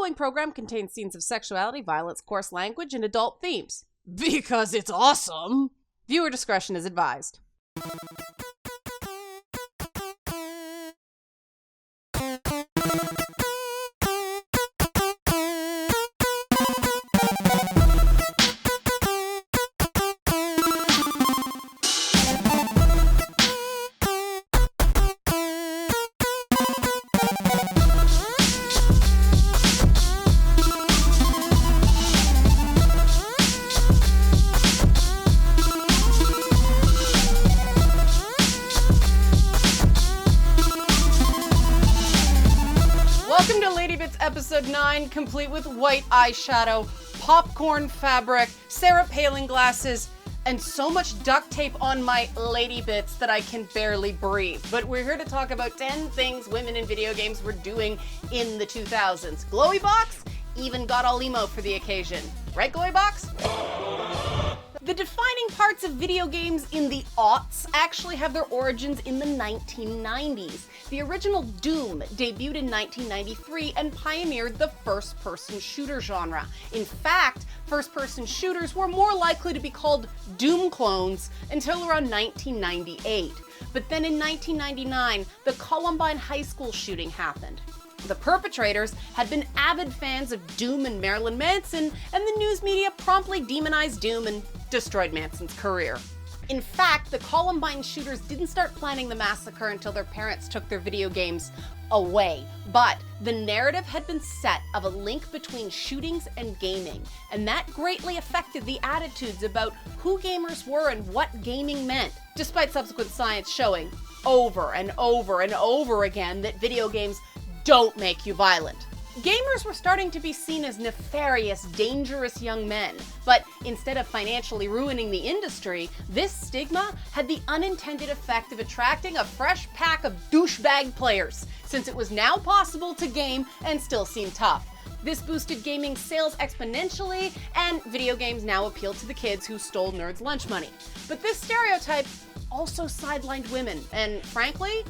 following program contains scenes of sexuality, violence, coarse language, and adult themes. Because it's awesome! Viewer discretion is advised. Episode 9, complete with white eyeshadow, popcorn fabric, Sarah Palin glasses, and so much duct tape on my lady bits that I can barely breathe. But we're here to talk about 10 things women in video games were doing in the 2000s. Glowy Box even got all emo for the occasion. Right, Glowy Box? The defining parts of video games in the aughts actually have their origins in the 1990s. The original Doom debuted in 1993 and pioneered the first-person shooter genre. In fact, first-person shooters were more likely to be called Doom clones until around 1998. But then in 1999, the Columbine High School shooting happened. The perpetrators had been avid fans of Doom and Marilyn Manson, and the news media promptly demonized Doom and destroyed Manson's career. In fact, the Columbine shooters didn't start planning the massacre until their parents took their video games away. But the narrative had been set of a link between shootings and gaming, and that greatly affected the attitudes about who gamers were and what gaming meant, despite subsequent science showing over and over and over again that video games don't make you violent. Gamers were starting to be seen as nefarious, dangerous young men, but instead of financially ruining the industry, this stigma had the unintended effect of attracting a fresh pack of douchebag players, since it was now possible to game and still seem tough. This boosted gaming sales exponentially, and video games now appeal to the kids who stole nerds' lunch money. But this stereotype also sidelined women, and frankly,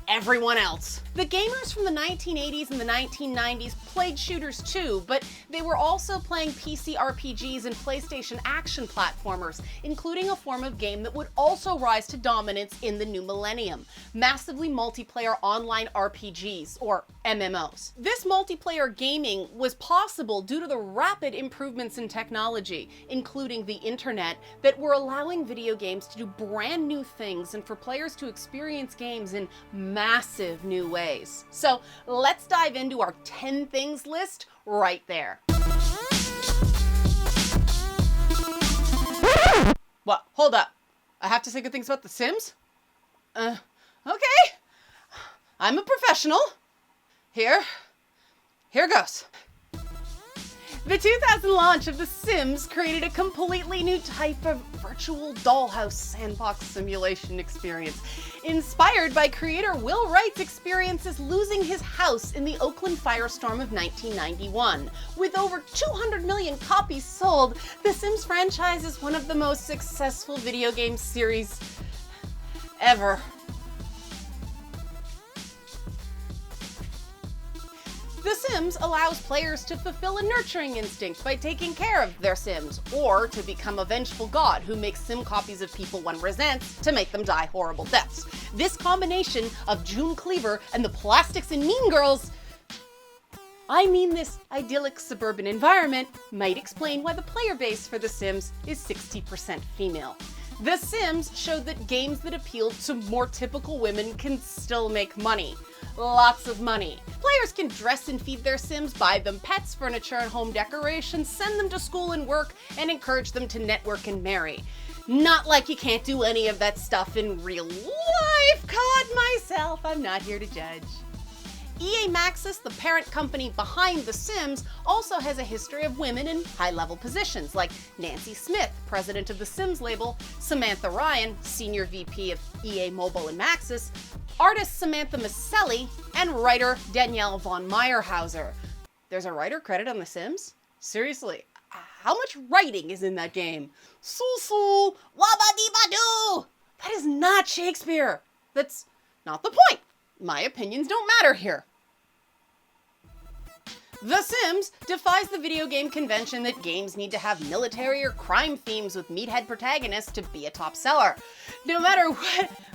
everyone else. The gamers from the 1980s and the 1990s played shooters too, but they were also playing PC RPGs and PlayStation action platformers, including a form of game that would also rise to dominance in the new millennium: massively multiplayer online RPGs, or MMOs. This multiplayer gaming was possible due to the rapid improvements in technology, including the internet, that were allowing video games to do brand new things and for players to experience games in massive new ways. So let's dive into our 10 things list right there. What? Hold up. I have to say good things about The Sims? Okay. I'm a professional. Here goes. The 2000 launch of The Sims created a completely new type of virtual dollhouse sandbox simulation experience, inspired by creator Will Wright's experiences losing his house in the Oakland firestorm of 1991. With over 200 million copies sold, The Sims franchise is one of the most successful video game series ever. The Sims allows players to fulfill a nurturing instinct by taking care of their Sims, or to become a vengeful god who makes Sim copies of people one resents to make them die horrible deaths. This combination of June Cleaver and the Plastics and Mean Girls, this idyllic suburban environment, might explain why the player base for The Sims is 60% female. The Sims showed that games that appealed to more typical women can still make money. Lots of money. Players can dress and feed their Sims, buy them pets, furniture, and home decorations, send them to school and work, and encourage them to network and marry. Not like you can't do any of that stuff in real life. Caught myself. I'm not here to judge. EA Maxis, the parent company behind The Sims, also has a history of women in high-level positions, like Nancy Smith, president of the Sims label, Samantha Ryan, senior VP of EA Mobile and Maxis, artist Samantha Maselli, and writer Danielle von Meyerhauser. There's a writer credit on The Sims? Seriously, how much writing is in that game? Sul wabba-dee-ba-doo! That is not Shakespeare. That's not the point. My opinions don't matter here. The Sims defies the video game convention that games need to have military or crime themes with meathead protagonists to be a top seller. No matter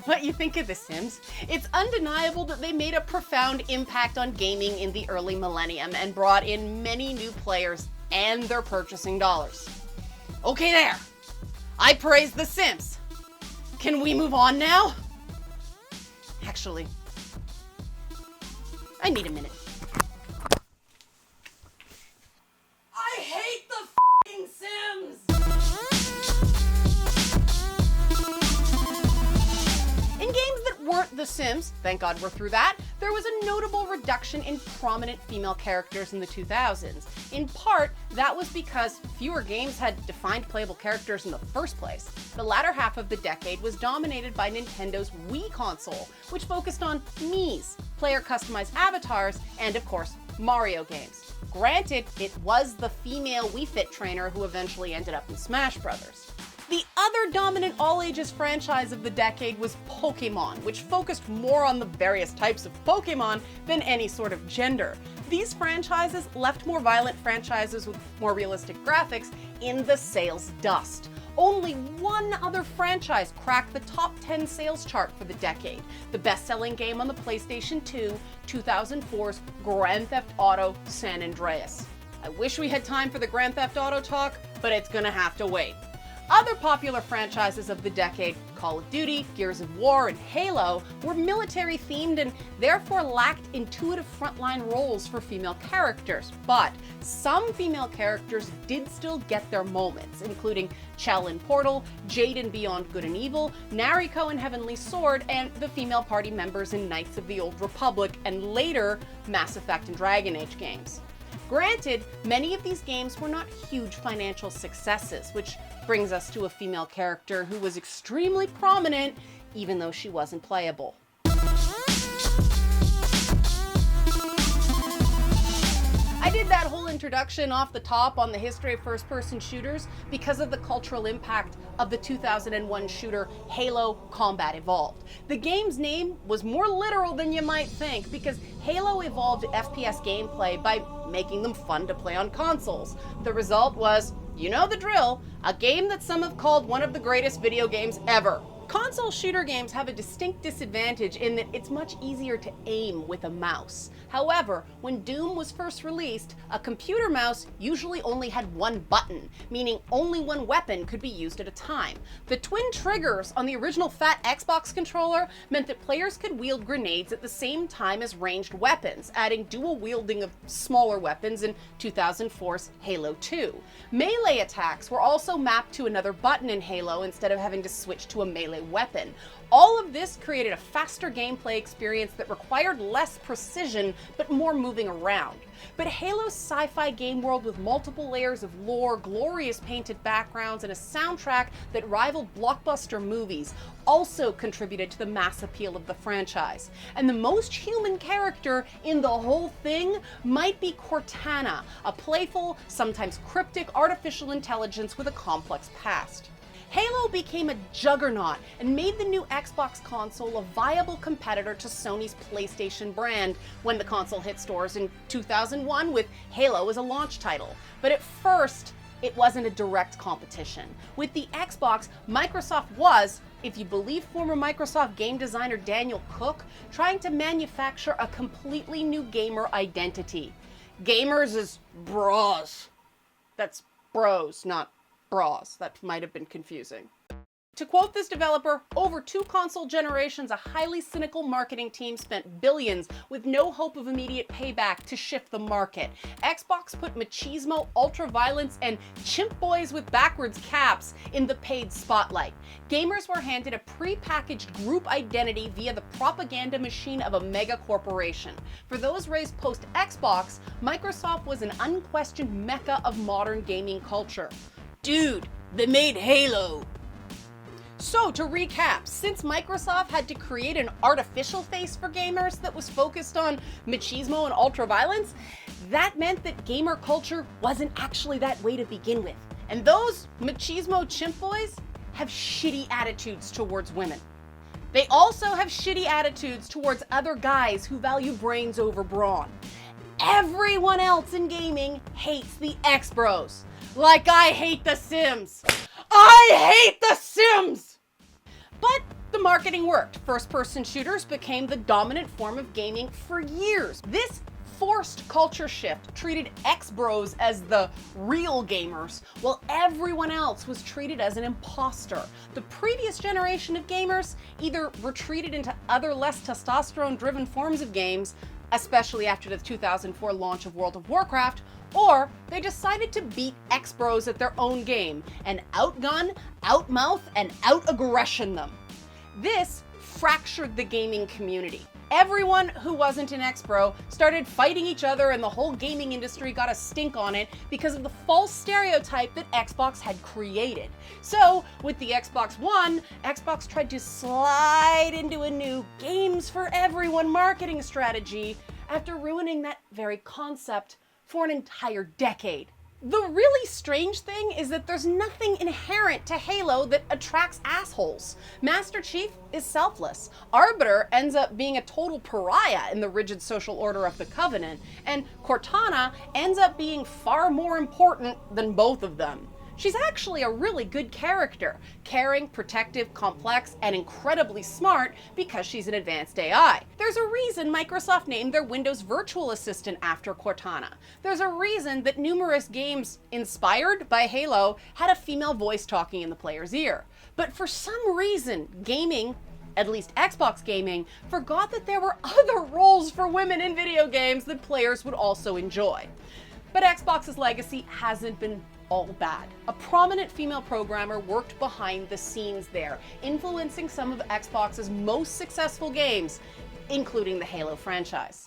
what you think of The Sims, it's undeniable that they made a profound impact on gaming in the early millennium and brought in many new players and their purchasing dollars. Okay there, I praise The Sims. Can we move on now? Actually, I need a minute. I hate the f***ing Sims! In games that weren't The Sims, thank God we're through that, there was a notable reduction in prominent female characters in the 2000s. In part, that was because fewer games had defined playable characters in the first place. The latter half of the decade was dominated by Nintendo's Wii console, which focused on Mii's, player-customized avatars, and of course, Mario games. Granted, it was the female Wii Fit trainer who eventually ended up in Smash Brothers. The other dominant all-ages franchise of the decade was Pokémon, which focused more on the various types of Pokémon than any sort of gender. These franchises left more violent franchises with more realistic graphics in the sales dust. Only one other franchise cracked the top 10 sales chart for the decade, the best-selling game on the PlayStation 2, 2004's Grand Theft Auto San Andreas. I wish we had time for the Grand Theft Auto talk, but it's gonna have to wait. Other popular franchises of the decade, Call of Duty, Gears of War, and Halo, were military-themed and therefore lacked intuitive frontline roles for female characters. But some female characters did still get their moments, including Chell in Portal, Jade in Beyond Good and Evil, Nariko in Heavenly Sword, and the female party members in Knights of the Old Republic, and later Mass Effect and Dragon Age games. Granted, many of these games were not huge financial successes, which brings us to a female character who was extremely prominent, even though she wasn't playable. I did that whole introduction off the top on the history of first-person shooters because of the cultural impact of the 2001 shooter Halo Combat Evolved. The game's name was more literal than you might think because Halo evolved FPS gameplay by making them fun to play on consoles. The result was, you know the drill, a game that some have called one of the greatest video games ever. Console shooter games have a distinct disadvantage in that it's much easier to aim with a mouse. However, when Doom was first released, a computer mouse usually only had one button, meaning only one weapon could be used at a time. The twin triggers on the original fat Xbox controller meant that players could wield grenades at the same time as ranged weapons, adding dual wielding of smaller weapons in 2004's Halo 2. Melee attacks were also mapped to another button in Halo instead of having to switch to a melee weapon. All of this created a faster gameplay experience that required less precision but more moving around. But Halo's sci-fi game world with multiple layers of lore, glorious painted backgrounds, and a soundtrack that rivaled blockbuster movies also contributed to the mass appeal of the franchise. And the most human character in the whole thing might be Cortana, a playful, sometimes cryptic artificial intelligence with a complex past. Halo became a juggernaut and made the new Xbox console a viable competitor to Sony's PlayStation brand when the console hit stores in 2001 with Halo as a launch title. But at first, it wasn't a direct competition. With the Xbox, Microsoft was, if you believe former Microsoft game designer Daniel Cook, trying to manufacture a completely new gamer identity. Gamers is bros. That's bros, not bras. That might have been confusing. To quote this developer, over 2 console generations, a highly cynical marketing team spent billions with no hope of immediate payback to shift the market. Xbox put machismo, ultra-violence, and chimp boys with backwards caps in the paid spotlight. Gamers were handed a pre-packaged group identity via the propaganda machine of a mega corporation. For those raised post-Xbox, Microsoft was an unquestioned mecca of modern gaming culture. Dude, they made Halo. So to recap, since Microsoft had to create an artificial face for gamers that was focused on machismo and ultraviolence, that meant that gamer culture wasn't actually that way to begin with. And those machismo chimp boys have shitty attitudes towards women. They also have shitty attitudes towards other guys who value brains over brawn. everyone else in gaming hates the X-Bros. Like I hate The Sims. I hate The Sims! But the marketing worked. First-person shooters became the dominant form of gaming for years. This forced culture shift treated X-Bros as the real gamers, while everyone else was treated as an imposter. The previous generation of gamers either retreated into other less testosterone-driven forms of games, especially after the 2004 launch of World of Warcraft, or they decided to beat X-Bros at their own game and outgun, outmouth, and out-aggression them. This fractured the gaming community. Everyone who wasn't an X-Bro started fighting each other, and the whole gaming industry got a stink on it because of the false stereotype that Xbox had created. So, with the Xbox One, Xbox tried to slide into a new games for everyone marketing strategy after ruining that very concept for an entire decade. The really strange thing is that there's nothing inherent to Halo that attracts assholes. Master Chief is selfless. Arbiter ends up being a total pariah in the rigid social order of the Covenant, and Cortana ends up being far more important than both of them. She's actually a really good character, caring, protective, complex, and incredibly smart because she's an advanced AI. There's a reason Microsoft named their Windows virtual assistant after Cortana. There's a reason that numerous games inspired by Halo had a female voice talking in the player's ear. But for some reason, gaming, at least Xbox gaming, forgot that there were other roles for women in video games that players would also enjoy. But Xbox's legacy hasn't been all bad. A prominent female programmer worked behind the scenes there, influencing some of Xbox's most successful games, including the Halo franchise.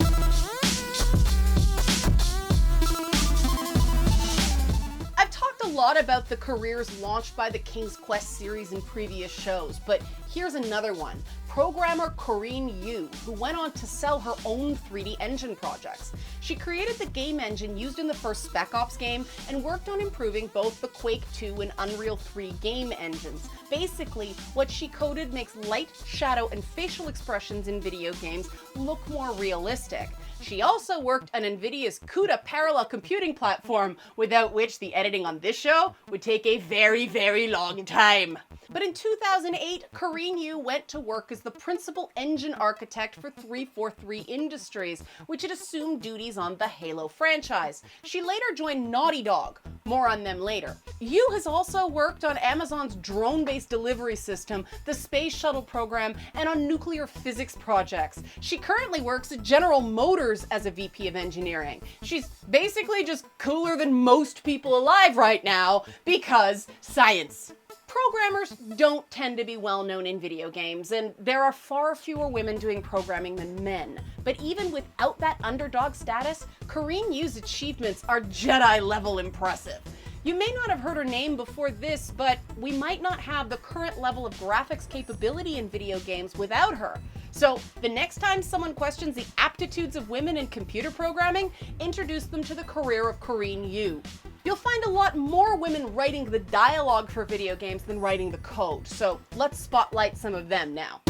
I've talked a lot about the careers launched by the King's Quest series in previous shows, but here's another one. Programmer Karenia Yu, who went on to sell her own 3D engine projects. She created the game engine used in the first Spec Ops game and worked on improving both the Quake 2 and Unreal 3 game engines. Basically, what she coded makes light, shadow, and facial expressions in video games look more realistic. She also worked on NVIDIA's CUDA parallel computing platform, without which the editing on this show would take a very, very long time. But in 2008, Karenia Yu went to work as the principal engine architect for 343 Industries, which had assumed duties on the Halo franchise. She later joined Naughty Dog. More on them later. Yu has also worked on Amazon's drone-based delivery system, the space shuttle program, and on nuclear physics projects. She currently works at General Motors as a VP of engineering. She's basically just cooler than most people alive right now because science. Programmers don't tend to be well known in video games, and there are far fewer women doing programming than men. But even without that underdog status, Karenia Yu's achievements are Jedi-level impressive. You may not have heard her name before this, but we might not have the current level of graphics capability in video games without her. So the next time someone questions the aptitudes of women in computer programming, introduce them to the career of Karenia Yu. You'll find a lot more women writing the dialogue for video games than writing the code, so let's spotlight some of them now.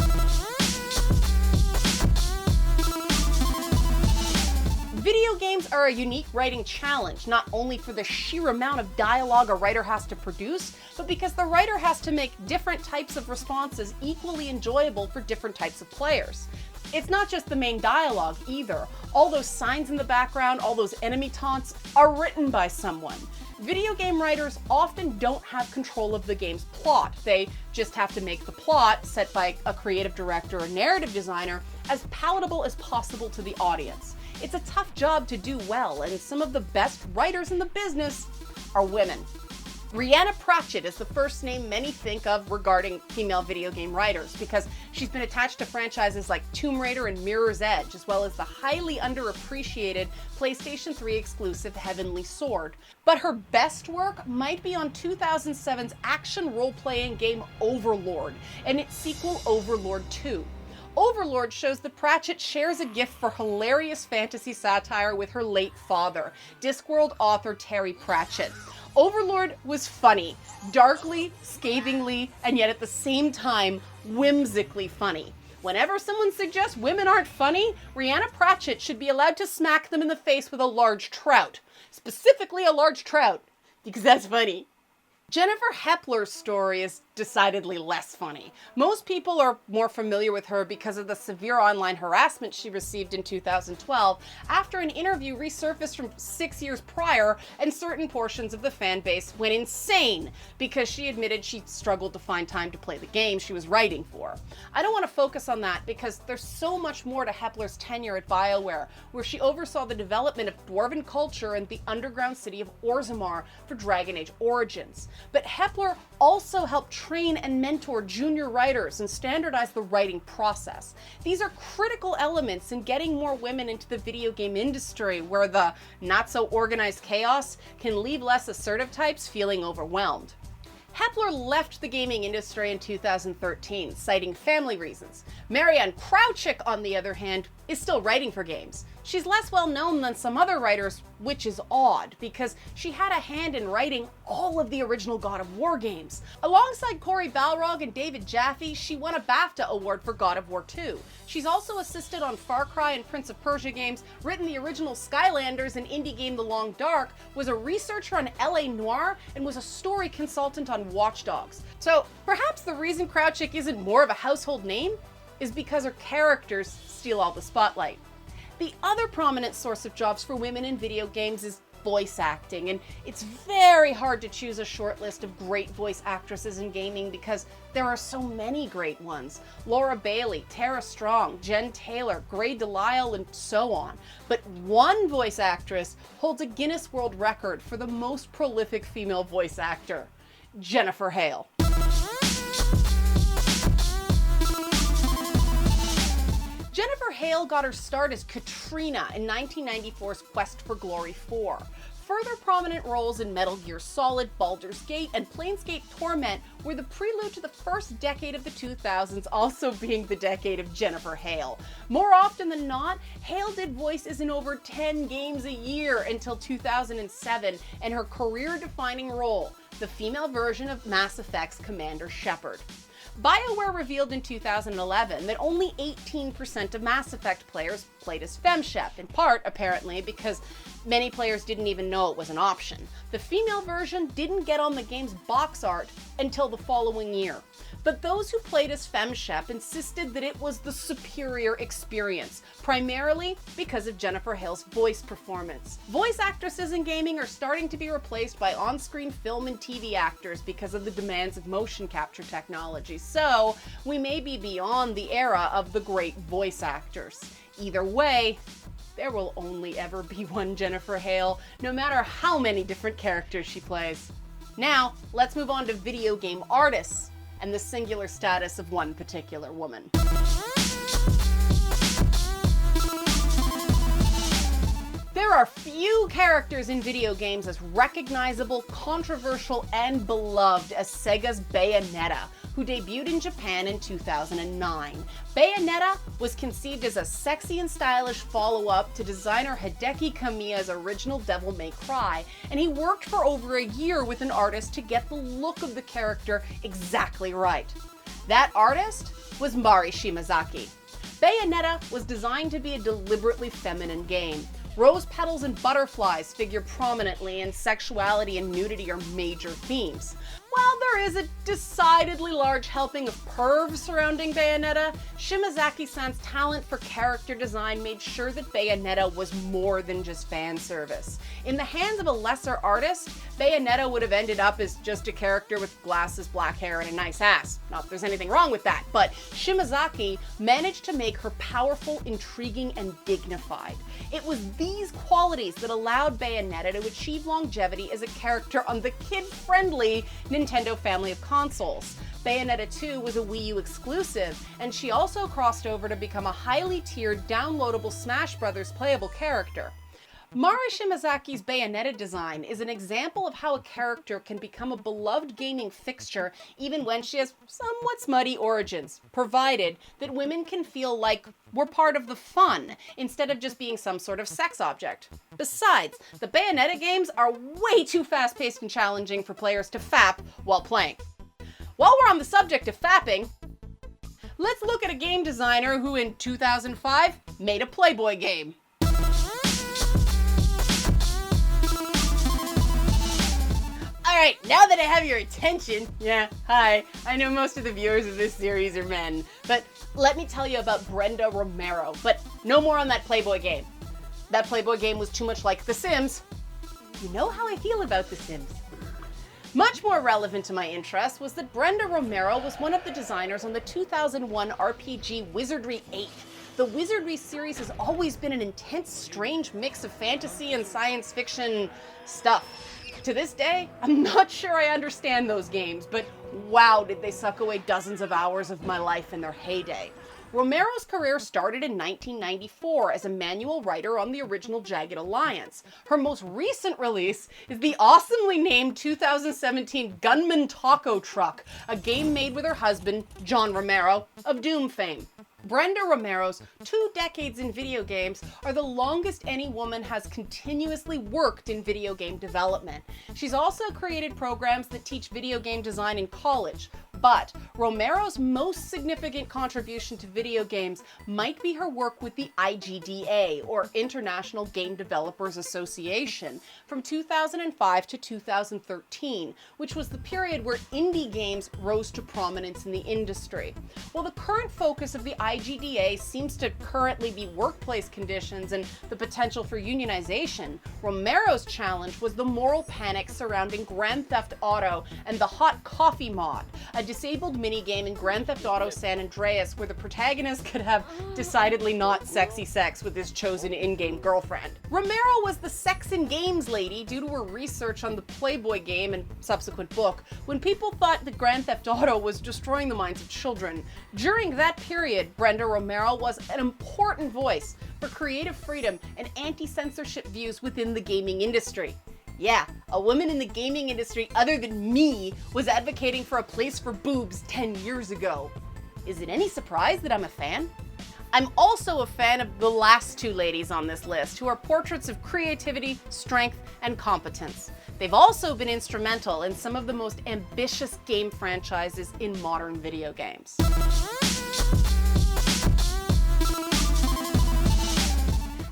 Video games are a unique writing challenge, not only for the sheer amount of dialogue a writer has to produce, but because the writer has to make different types of responses equally enjoyable for different types of players. It's not just the main dialogue either. All those signs in the background, all those enemy taunts are written by someone. Video game writers often don't have control of the game's plot. They just have to make the plot, set by a creative director or narrative designer, as palatable as possible to the audience. It's a tough job to do well, and some of the best writers in the business are women. Rhianna Pratchett is the first name many think of regarding female video game writers because she's been attached to franchises like Tomb Raider and Mirror's Edge, as well as the highly underappreciated PlayStation 3 exclusive Heavenly Sword. But her best work might be on 2007's action role-playing game Overlord and its sequel Overlord 2. Overlord shows that Pratchett shares a gift for hilarious fantasy satire with her late father, Discworld author Terry Pratchett. Overlord was funny, darkly, scathingly, and yet at the same time, whimsically funny. Whenever someone suggests women aren't funny, Rhianna Pratchett should be allowed to smack them in the face with a large trout. Specifically a large trout, because that's funny. Jennifer Hepler's story is decidedly less funny. Most people are more familiar with her because of the severe online harassment she received in 2012 after an interview resurfaced from 6 years prior, and certain portions of the fan base went insane because she admitted she struggled to find time to play the game she was writing for. I don't want to focus on that because there's so much more to Hepler's tenure at BioWare, where she oversaw the development of dwarven culture in the underground city of Orzammar for Dragon Age Origins. But Hepler also helped train and mentor junior writers and standardize the writing process. These are critical elements in getting more women into the video game industry, where the not-so-organized chaos can leave less assertive types feeling overwhelmed. Hepler left the gaming industry in 2013, citing family reasons. Marianne Crouchick, on the other hand, is still writing for games. She's less well known than some other writers, which is odd, because she had a hand in writing all of the original God of War games. Alongside Cory Balrog and David Jaffe, she won a BAFTA award for God of War 2. She's also assisted on Far Cry and Prince of Persia games, written the original Skylanders and indie game The Long Dark, was a researcher on LA Noire, and was a story consultant on Watch Dogs. So perhaps the reason Crouchick isn't more of a household name is because her characters steal all the spotlight. The other prominent source of jobs for women in video games is voice acting, and it's very hard to choose a short list of great voice actresses in gaming because there are so many great ones. Laura Bailey, Tara Strong, Jen Taylor, Grey Delisle, and so on. But one voice actress holds a Guinness World Record for the most prolific female voice actor: Jennifer Hale. Jennifer Hale got her start as Katrina in 1994's Quest for Glory 4. Further prominent roles in Metal Gear Solid, Baldur's Gate, and Planescape Torment were the prelude to the first decade of the 2000s also being the decade of Jennifer Hale. More often than not, Hale did voices in over 10 games a year until 2007, and her career-defining role, the female version of Mass Effect's Commander Shepard. BioWare revealed in 2011 that only 18% of Mass Effect players played as FemShep, in part, apparently, because many players didn't even know it was an option. The female version didn't get on the game's box art until the following year. But those who played as FemShep insisted that it was the superior experience, primarily because of Jennifer Hale's voice performance. Voice actresses in gaming are starting to be replaced by on-screen film and TV actors because of the demands of motion capture technology. So, we may be beyond the era of the great voice actors. Either way, there will only ever be one Jennifer Hale, no matter how many different characters she plays. Now, let's move on to video game artists and the singular status of one particular woman. There are few characters in video games as recognizable, controversial, and beloved as Sega's Bayonetta, who debuted in Japan in 2009. Bayonetta was conceived as a sexy and stylish follow-up to designer Hideki Kamiya's original Devil May Cry, and he worked for over a year with an artist to get the look of the character exactly right. That artist was Mari Shimazaki. Bayonetta was designed to be a deliberately feminine game. Rose petals and butterflies figure prominently, and sexuality and nudity are major themes. While there is a decidedly large helping of perv surrounding Bayonetta, Shimazaki-san's talent for character design made sure that Bayonetta was more than just fan service. In the hands of a lesser artist, Bayonetta would have ended up as just a character with glasses, black hair, and a nice ass. Not that there's anything wrong with that, but Shimazaki managed to make her powerful, intriguing, and dignified. It was these qualities that allowed Bayonetta to achieve longevity as a character on the kid-friendly Nintendo family of consoles. Bayonetta 2 was a Wii U exclusive, and she also crossed over to become a highly tiered, downloadable Smash Bros. Playable character. Mari Shimazaki's Bayonetta design is an example of how a character can become a beloved gaming fixture even when she has somewhat smutty origins, provided that women can feel like we're part of the fun, instead of just being some sort of sex object. Besides, the Bayonetta games are way too fast-paced and challenging for players to fap while playing. While we're on the subject of fapping, Let's look at a game designer who in 2005 made a Playboy game. Alright, now that I have your attention, yeah, hi, I know most of the viewers of this series are men, but let me tell you about Brenda Romero, but no more on that Playboy game. That Playboy game was too much like The Sims. You know how I feel about The Sims. Much more relevant to my interest was that Brenda Romero was one of the designers on the 2001 RPG Wizardry 8. The Wizardry series has always been an intense, strange mix of fantasy and science fiction stuff. To this day, I'm not sure I understand those games, but wow, did they suck away dozens of hours of my life in their heyday. Romero's career started in 1994 as a manual writer on the original Jagged Alliance. Her most recent release is the awesomely named 2017 Gunman Taco Truck, a game made with her husband, John Romero, of Doom fame. Brenda Romero's 2 decades in video games are the longest any woman has continuously worked in video game development. She's also created programs that teach video game design in college. But Romero's most significant contribution to video games might be her work with the IGDA, or International Game Developers Association, from 2005 to 2013, which was the period where indie games rose to prominence in the industry. While the current focus of the IGDA seems to currently be workplace conditions and the potential for unionization, Romero's challenge was the moral panic surrounding Grand Theft Auto and the Hot Coffee mod, a disabled minigame in Grand Theft Auto San Andreas where the protagonist could have decidedly not sexy sex with his chosen in-game girlfriend. Romero was the sex and games lady due to her research on the Playboy game and subsequent book when people thought that Grand Theft Auto was destroying the minds of children. During that period, Brenda Romero was an important voice for creative freedom and anti-censorship views within the gaming industry. Yeah, a woman in the gaming industry other than me was advocating for a place for boobs 10 years ago. Is it any surprise that I'm a fan? I'm also a fan of the last 2 ladies on this list, who are portraits of creativity, strength, and competence. They've also been instrumental in some of the most ambitious game franchises in modern video games.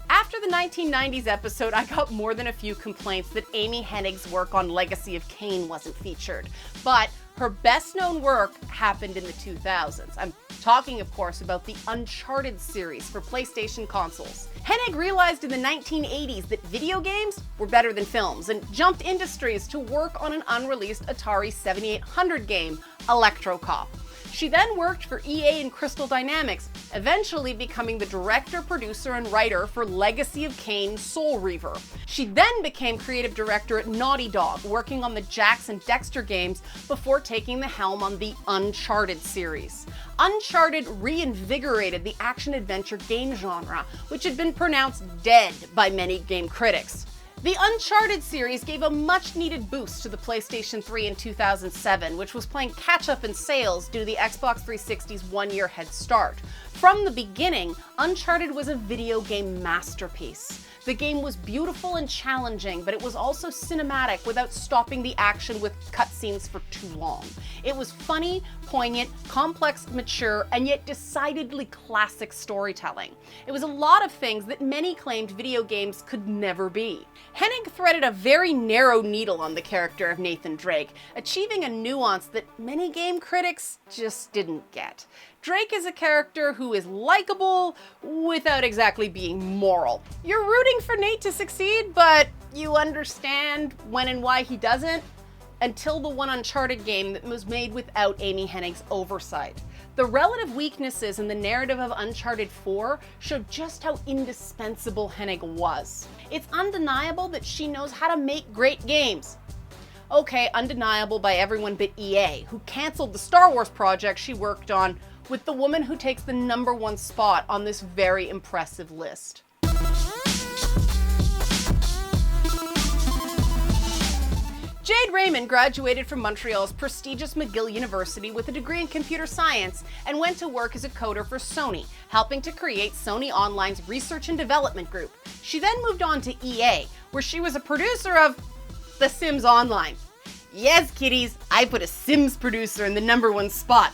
After the 1990s episode, I got more than a few complaints that Amy Hennig's work on Legacy of Kain wasn't featured, but her best-known work happened in the 2000s. I'm talking, of course, about the Uncharted series for PlayStation consoles. Hennig realized in the 1980s that video games were better than films and jumped industries to work on an unreleased Atari 7800 game, Electro Cop. She then worked for EA and Crystal Dynamics, eventually becoming the director, producer, and writer for Legacy of Kain: Soul Reaver. She then became creative director at Naughty Dog, working on the Jax and Daxter games before taking the helm on the Uncharted series. Uncharted reinvigorated the action-adventure game genre, which had been pronounced dead by many game critics. The Uncharted series gave a much-needed boost to the PlayStation 3 in 2007, which was playing catch-up in sales due to the Xbox 360's one-year head start. From the beginning, Uncharted was a video game masterpiece. The game was beautiful and challenging, but it was also cinematic without stopping the action with cutscenes for too long. It was funny, poignant, complex, mature, and yet decidedly classic storytelling. It was a lot of things that many claimed video games could never be. Hennig threaded a very narrow needle on the character of Nathan Drake, achieving a nuance that many game critics just didn't get. Drake is a character who is likable without exactly being moral. You're rooting for Nate to succeed, but you understand when and why he doesn't, until the one Uncharted game that was made without Amy Hennig's oversight. The relative weaknesses in the narrative of Uncharted 4 showed just how indispensable Hennig was. It's undeniable that she knows how to make great games. Okay, undeniable by everyone but EA, who canceled the Star Wars project she worked on with the woman who takes the #1 spot on this very impressive list. Jade Raymond graduated from Montreal's prestigious McGill University with a degree in computer science and went to work as a coder for Sony, helping to create Sony Online's research and development group. She then moved on to EA, where she was a producer of The Sims Online. Yes, kiddies, I put a Sims producer in the #1 spot.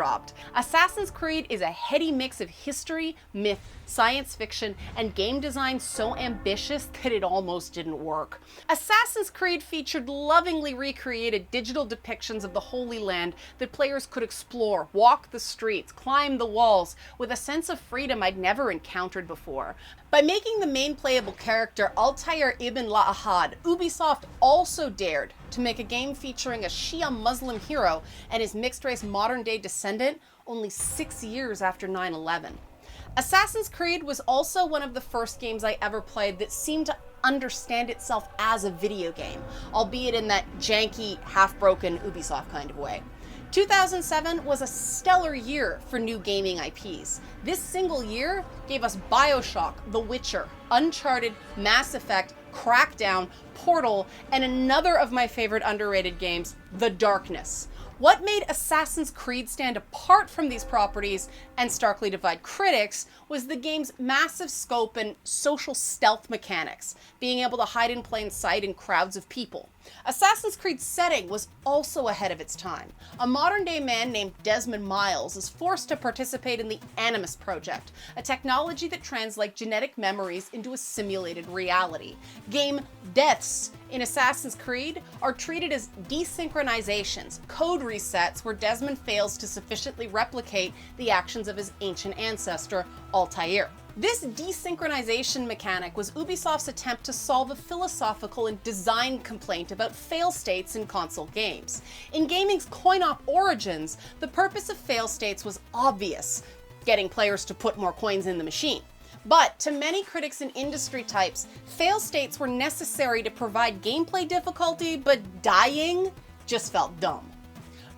dropped. Assassin's Creed is a heady mix of history, myth, science fiction, and game design so ambitious that it almost didn't work. Assassin's Creed featured lovingly recreated digital depictions of the Holy Land that players could explore, walk the streets, climb the walls, with a sense of freedom I'd never encountered before. By making the main playable character Altair ibn La'ahad, Ubisoft also dared to make a game featuring a Shia Muslim hero and his mixed-race modern-day descendant only 6 years after 9/11. Assassin's Creed was also one of the first games I ever played that seemed to understand itself as a video game, albeit in that janky, half-broken Ubisoft kind of way. 2007 was a stellar year for new gaming IPs. This single year gave us BioShock, The Witcher, Uncharted, Mass Effect, Crackdown, Portal, and another of my favorite underrated games, The Darkness. What made Assassin's Creed stand apart from these properties and starkly divide critics was the game's massive scope and social stealth mechanics, being able to hide in plain sight in crowds of people. Assassin's Creed's setting was also ahead of its time. A modern-day man named Desmond Miles is forced to participate in the Animus Project, a technology that translates genetic memories into a simulated reality. Game deaths in Assassin's Creed are treated as desynchronizations, code resets where Desmond fails to sufficiently replicate the actions of his ancient ancestor, Altair. This desynchronization mechanic was Ubisoft's attempt to solve a philosophical and design complaint about fail states in console games. In gaming's coin-op origins, the purpose of fail states was obvious, getting players to put more coins in the machine. But to many critics and industry types, fail states were necessary to provide gameplay difficulty, but dying just felt dumb.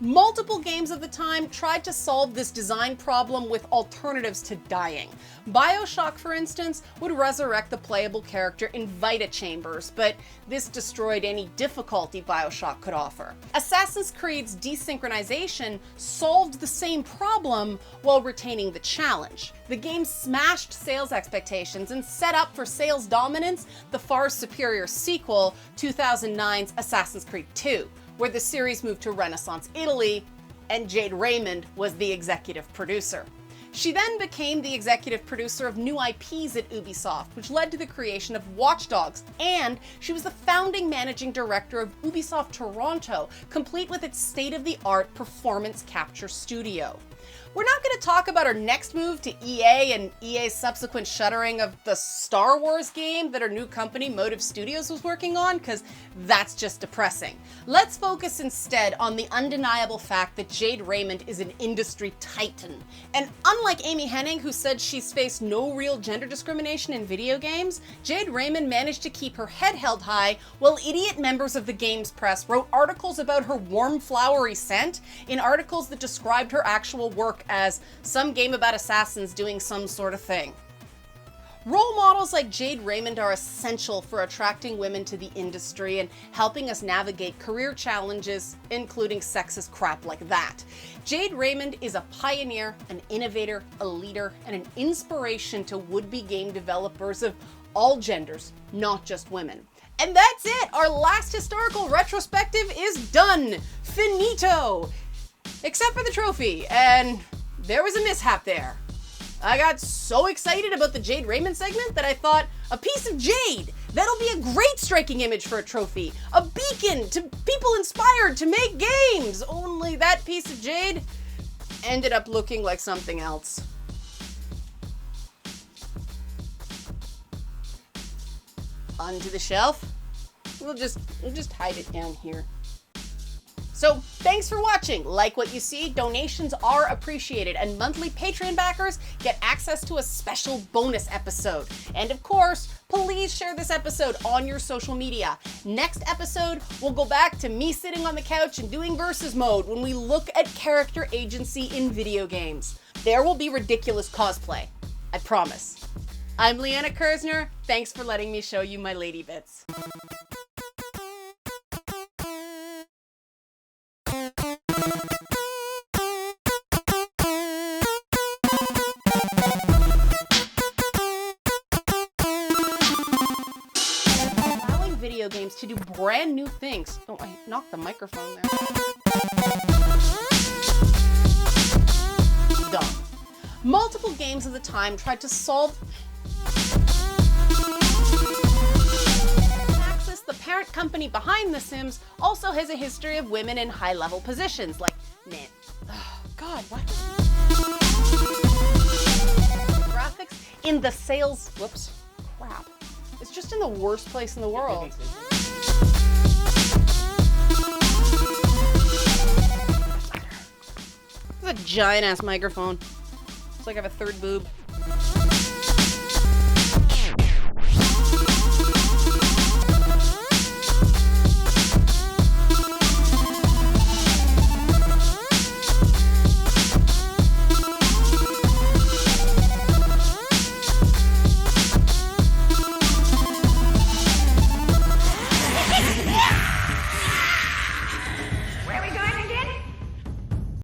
Multiple games of the time tried to solve this design problem with alternatives to dying. BioShock, for instance, would resurrect the playable character in Vita chambers, but this destroyed any difficulty BioShock could offer. Assassin's Creed's desynchronization solved the same problem while retaining the challenge. The game smashed sales expectations and set up for sales dominance the far superior sequel, 2009's Assassin's Creed 2. Where the series moved to Renaissance Italy, and Jade Raymond was the executive producer. She then became the executive producer of new IPs at Ubisoft, which led to the creation of Watch Dogs, and she was the founding managing director of Ubisoft Toronto, complete with its state-of-the-art performance capture studio. We're not going to talk about our next move to EA and EA's subsequent shuttering of the Star Wars game that our new company, Motive Studios, was working on, because that's just depressing. Let's focus instead on the undeniable fact that Jade Raymond is an industry titan. And unlike Amy Hennig, who said she's faced no real gender discrimination in video games, Jade Raymond managed to keep her head held high while idiot members of the games press wrote articles about her warm, flowery scent in articles that described her actual work as some game about assassins doing some sort of thing. Role models like Jade Raymond are essential for attracting women to the industry and helping us navigate career challenges, including sexist crap like that. Jade Raymond is a pioneer, an innovator, a leader, and an inspiration to would-be game developers of all genders, not just women. And that's it! Our last historical retrospective is done! Finito! Except for the trophy, and there was a mishap there. I got so excited about the Jade Raymond segment that I thought, a piece of jade! That'll be a great striking image for a trophy! A beacon to people inspired to make games! Only that piece of jade ended up looking like something else. Onto the shelf. We'll just hide it down here. So thanks for watching. Like what you see, donations are appreciated, and monthly Patreon backers get access to a special bonus episode. And of course, please share this episode on your social media. Next episode, we'll go back to me sitting on the couch and doing versus mode when we look at character agency in video games. There will be ridiculous cosplay. I promise. I'm Leanna Kersner. Thanks for letting me show you my lady bits. Allowing video games to do brand new things. Oh, I knocked the microphone there. Dumb. Multiple games of the time tried to solve... Maxis, the parent company behind The Sims, also has a history of women in high-level positions, like... Oh, God, what? Graphics in the sales... Whoops. Crap. It's just in the worst place in the world. This is a giant-ass microphone. It's like I have a third boob.